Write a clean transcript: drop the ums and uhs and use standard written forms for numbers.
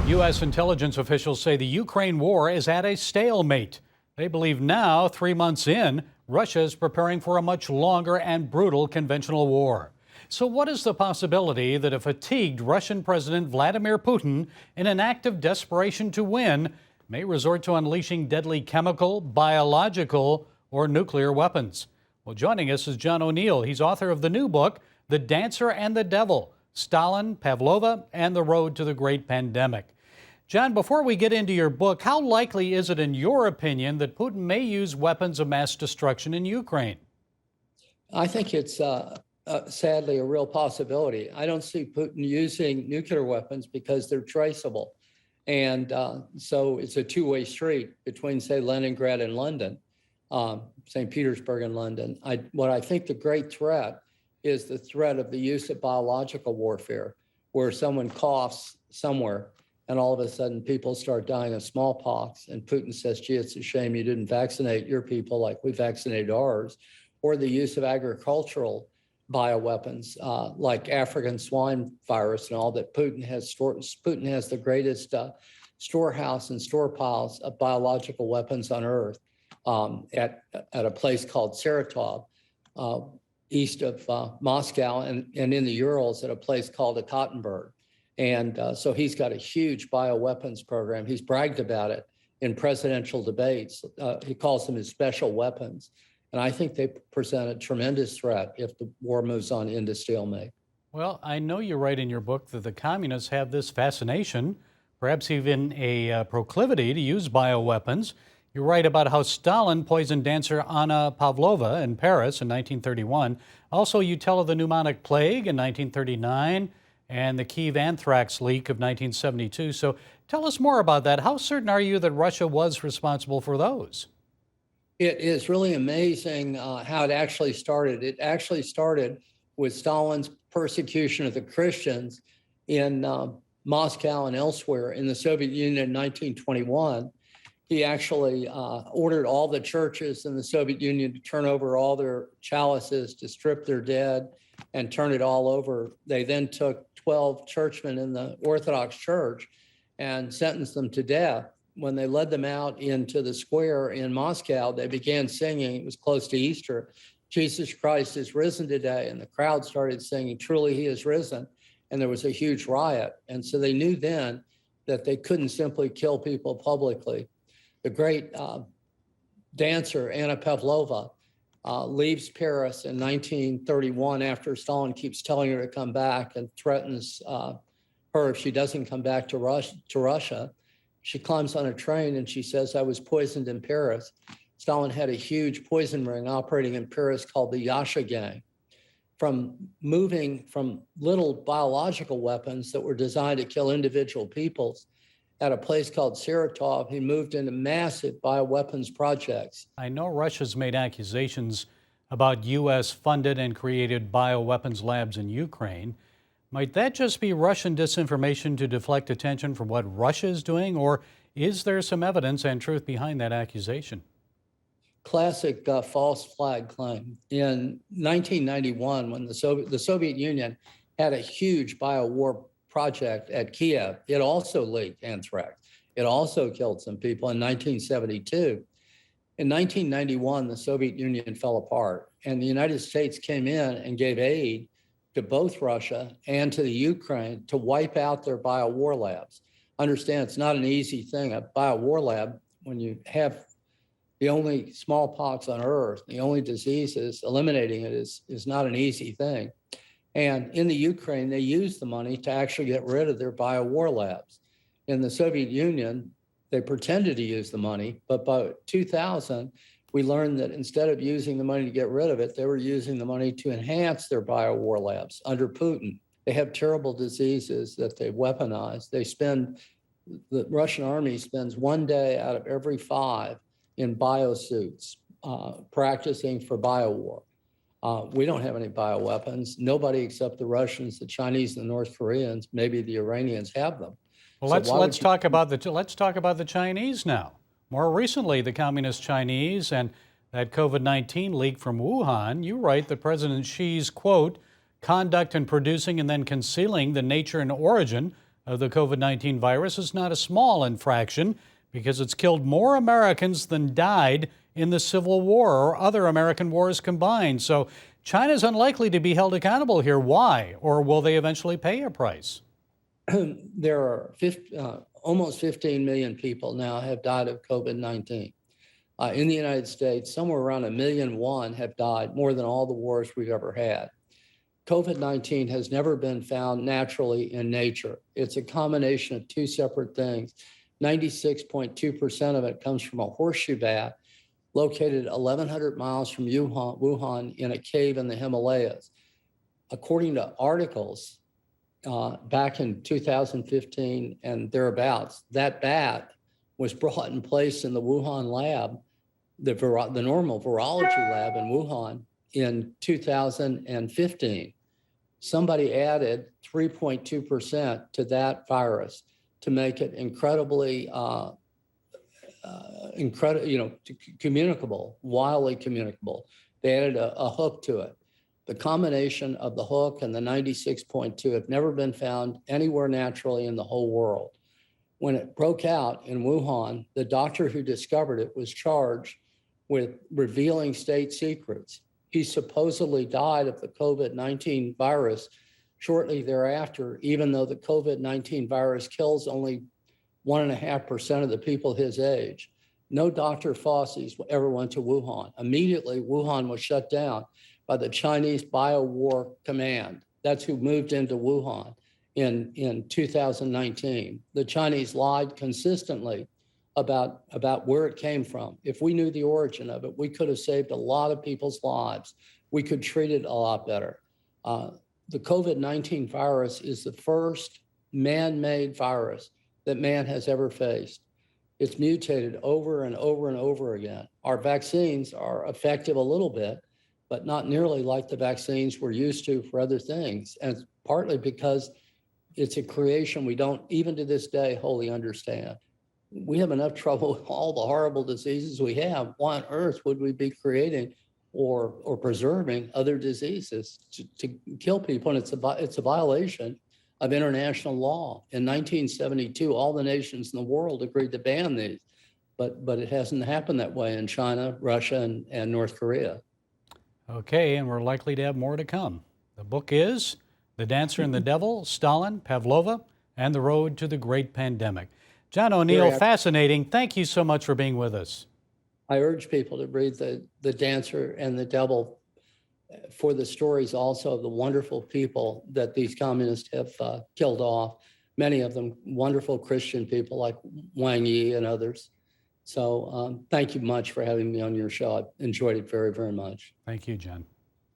U.S. intelligence officials say the Ukraine war is at a stalemate. They believe now, 3 months in, Russia is preparing for a much longer and brutal conventional war. So what is the possibility that a fatigued Russian President Vladimir Putin, in an act of desperation to win, may resort to unleashing deadly chemical, biological, or nuclear weapons? Well, joining us is John O'Neill. He's author of the new book, The Dancer and the Devil: Stalin, Pavlova, and the Road to the Great Pandemic. John, before we get into your book, how likely is it, in your opinion, that Putin may use weapons of mass destruction in Ukraine? I think it's sadly a real possibility. I don't see Putin using nuclear weapons because they're traceable. And so it's a two-way street between, say, Leningrad and London, St. Petersburg and London. What I think the great threat is the threat of the use of biological warfare, where someone coughs somewhere and all of a sudden people start dying of smallpox. And Putin says, gee, it's a shame you didn't vaccinate your people like we vaccinated ours. Or the use of agricultural bioweapons like African swine virus and all that Putin has stored. Putin has the greatest storehouse and storepiles of biological weapons on earth at a place called Saratov, east of Moscow, and in the Urals at a place called Ekaterinburg. And so he's got a huge bioweapons program. He's bragged about it in presidential debates. He calls them his special weapons. And I think they present a tremendous threat if the war moves on into stalemate. Well, I know you write in your book that the communists have this fascination, perhaps even a proclivity to use bioweapons. You write about how Stalin poisoned dancer Anna Pavlova in Paris in 1931. Also, you tell of the pneumonic plague in 1939 and the Kiev anthrax leak of 1972. So tell us more about that. How certain are you that Russia was responsible for those? It is really amazing how it actually started. It actually started with Stalin's persecution of the Christians in Moscow and elsewhere in the Soviet Union in 1921. He actually ordered all the churches in the Soviet Union to turn over all their chalices, to strip their dead, and turn it all over. They then took 12 churchmen in the Orthodox Church and sentenced them to death. When they led them out into the square in Moscow, they began singing, it was close to Easter, Jesus Christ is risen today. And the crowd started singing, truly he is risen. And there was a huge riot. And so they knew then that they couldn't simply kill people publicly. The great dancer, Anna Pavlova, leaves Paris in 1931 after Stalin keeps telling her to come back and threatens her if she doesn't come back to Russia. She climbs on a train and she says, I was poisoned in Paris. Stalin had a huge poison ring operating in Paris called the Yasha Gang. From moving from little biological weapons that were designed to kill individual peoples at a place called Saratov, he moved into massive bioweapons projects. I know Russia's made accusations about U.S. funded and created bioweapons labs in Ukraine. Might that just be Russian disinformation to deflect attention from what Russia is doing, or is there some evidence and truth behind that accusation? Classic false flag claim. In 1991, when the Soviet Union had a huge biowar project at Kiev, it also leaked anthrax. It also killed some people in 1972. In 1991, the Soviet Union fell apart, and the United States came in and gave aid to both Russia and to the Ukraine to wipe out their biowar labs. Understand, it's not an easy thing. A biowar lab, when you have the only smallpox on earth, the only diseases, eliminating it is not an easy thing. And in the Ukraine, they used the money to actually get rid of their biowar labs. In the Soviet Union, they pretended to use the money, but by 2000, we learned that instead of using the money to get rid of it, they were using the money to enhance their biowar labs under Putin. They have terrible diseases that they weaponize. The Russian army spends 1 day out of every 5 in biosuits, practicing for biowar. We don't have any bioweapons. Nobody except the Russians, the Chinese, and the North Koreans, maybe the Iranians have them. Well, let's talk about the Chinese now. More recently, the Communist Chinese and that COVID-19 leak from Wuhan. You write that President Xi's, quote, conduct in producing and then concealing the nature and origin of the COVID-19 virus is not a small infraction because it's killed more Americans than died in the Civil War or other American wars combined. So China's unlikely to be held accountable here. Why? Or will they eventually pay a price? There are almost 15 million people now have died of COVID-19. In the United States, somewhere around 1.1 million have died, more than all the wars we've ever had. COVID-19 has never been found naturally in nature. It's a combination of two separate things. 96.2% of it comes from a horseshoe bat located 1,100 miles from Wuhan in a cave in the Himalayas. According to articles back in 2015 and thereabouts, that bat was brought in place in the Wuhan lab, the normal virology lab in Wuhan in 2015. Somebody added 3.2% to that virus to make it incredibly communicable, wildly communicable. They added a hook to it. The combination of the hook and the 96.2 have never been found anywhere naturally in the whole world. When it broke out in Wuhan, the doctor who discovered it was charged with revealing state secrets. He supposedly died of the COVID-19 virus shortly thereafter, even though the COVID-19 virus kills only 1.5% of the people his age. No Dr. Fauci's ever went to Wuhan. Immediately, Wuhan was shut down by the Chinese Biowar Command. That's who moved into Wuhan in 2019. The Chinese lied consistently about where it came from. If we knew the origin of it, we could have saved a lot of people's lives. We could treat it a lot better. The COVID-19 virus is the first man-made virus that man has ever faced. It's mutated over and over and over again. Our vaccines are effective a little bit, but not nearly like the vaccines we're used to for other things. And it's partly because it's a creation we don't, even to this day, wholly understand. We have enough trouble with all the horrible diseases we have. Why on earth would we be creating or preserving other diseases to kill people? And it's a violation of international law. In 1972, all the nations in the world agreed to ban these, but it hasn't happened that way in China, Russia, and North Korea. Okay, and we're likely to have more to come. The book is The Dancer and the Devil, Stalin, Pavlova, and the Road to the Great Pandemic. John O'Neill, fascinating. Thank you so much for being with us. I urge people to read The Dancer and the Devil for the stories also of the wonderful people that these communists have killed off, many of them wonderful Christian people like Wang Yi and others. So thank you much for having me on your show. I enjoyed it very, very much. Thank you, John.